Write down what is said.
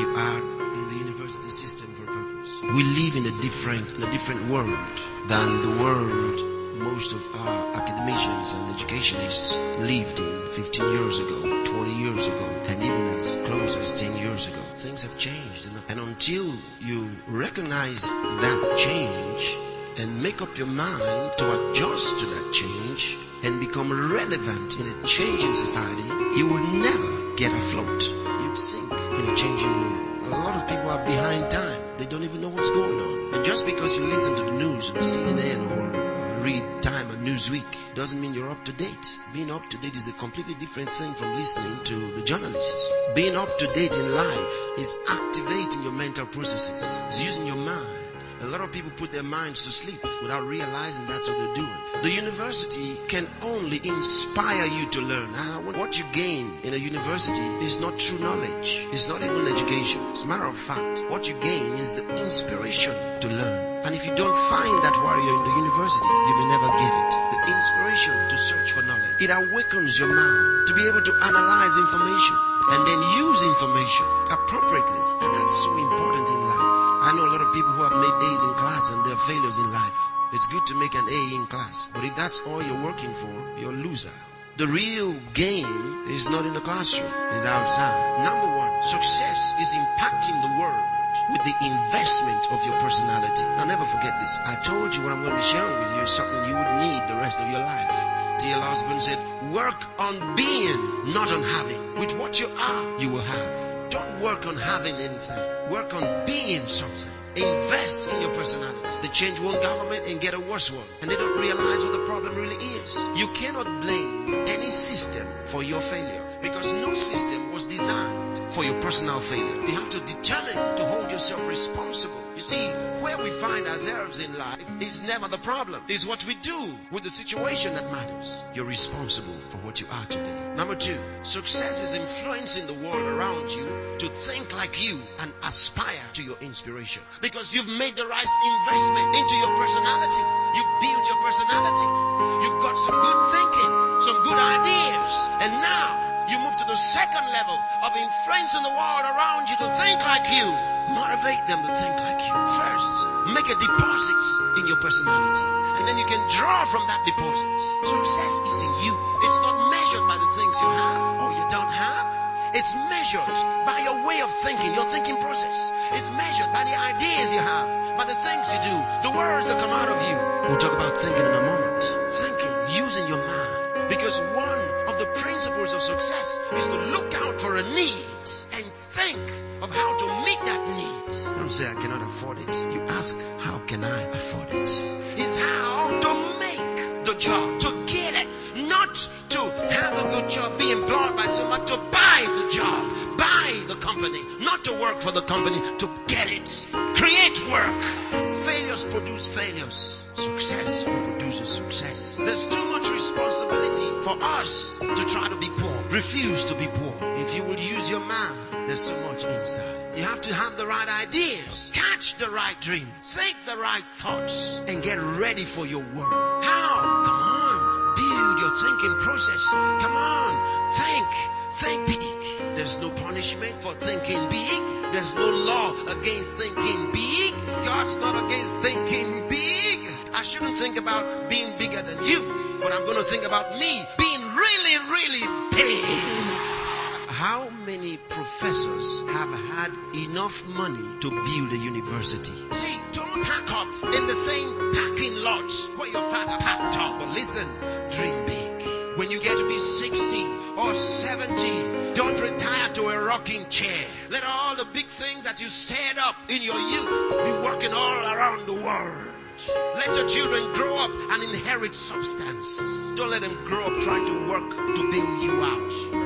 You are in the university system for a purpose. We live in a different world than the world most of our academicians and educationists lived in 15 years ago, 20 years ago, and even as close as 10 years ago. Things have changed, and until you recognize that change and make up your mind to adjust to that change and become relevant in a changing society, you will never get afloat. You'd sink in a changing world. A lot of people are behind time. They don't even know what's going on. And just because you listen to the news or CNN or read Time or Newsweek doesn't mean you're up to date. Being up to date is a completely different thing from listening to the journalists. Being up to date in life is activating your mental processes. It's using your mind. A lot of people put their minds to sleep without realizing that's what they're doing. The university can only inspire you to learn. And what you gain in a university is not true knowledge. It's not even education. As a matter of fact, what you gain is the inspiration to learn. And if you don't find that while you're in the university, you may never get it. The inspiration to search for knowledge. It awakens your mind to be able to analyze information and then use information appropriately. And that's so important in life. I know a lot of people who have made A's in class and they're failures in life. It's good to make an A in class, but if that's all you're working for, you're a loser. The real game is not in the classroom, it's outside. Number one, success is impacting the world with the investment of your personality. Now never forget this. I told you what I'm going to be sharing with you is something you would need the rest of your life. T.L. Osborne said, work on being, not on having. With what you are, you will have. Don't work on having anything. Work on being something. Invest in your personality. They change one government and get a worse one. And they don't realize what the problem really is. You cannot blame any system for your failure, because no system was designed for your personal failure. You have to determine to hold yourself responsible. You see, where we find ourselves in life is never the problem. It's what we do with the situation that matters. You're responsible for what you are today. Number two, success is influencing the world around you to think like you and aspire to your inspiration. Because you've made the right investment into your personality. You've built your personality. You've got some good thinking, some good ideas. And now you move to the second level of influencing the world around you to think like you. Motivate them to think like you. First, make a deposit in your personality, and then you can draw from that deposit. Success is in you. It's not measured by the things you have or you don't have. It's measured by your way of thinking, your thinking process. It's measured by the ideas you have, by the things you do, the words that come out of you. We'll talk about thinking in a moment. Thinking, using your mind. Because one of the principles of success is to look out for a need and think of how to meet that need. Don't say I cannot afford it. You ask, how can I afford it? It's how to make the job, to get it. Not to have a good job, be employed by someone, to buy the job, buy the company. Not to work for the company, to get it. Create work. Failures produce failures. Success produces success. There's too much responsibility for us to try to be poor. Refuse to be poor. If you will use your mind, there's so much inside. You have to have the right ideas, catch the right dream, think the right thoughts, and get ready for your world. How? Come on, build your thinking process. Come on, think big. There's no punishment for thinking big. There's no law against thinking big. God's not against thinking big. I shouldn't think about being bigger than you, but I'm going to think about me being really, really big. How many professors have had enough money to build a university? See, don't pack up in the same parking lots where your father packed up. But listen, dream big. When you get to be 60 or 70, don't retire to a rocking chair. Let all the big things that you stared up in your youth be working all around the world. Let your children grow up and inherit substance. Don't let them grow up trying to work to bail you out.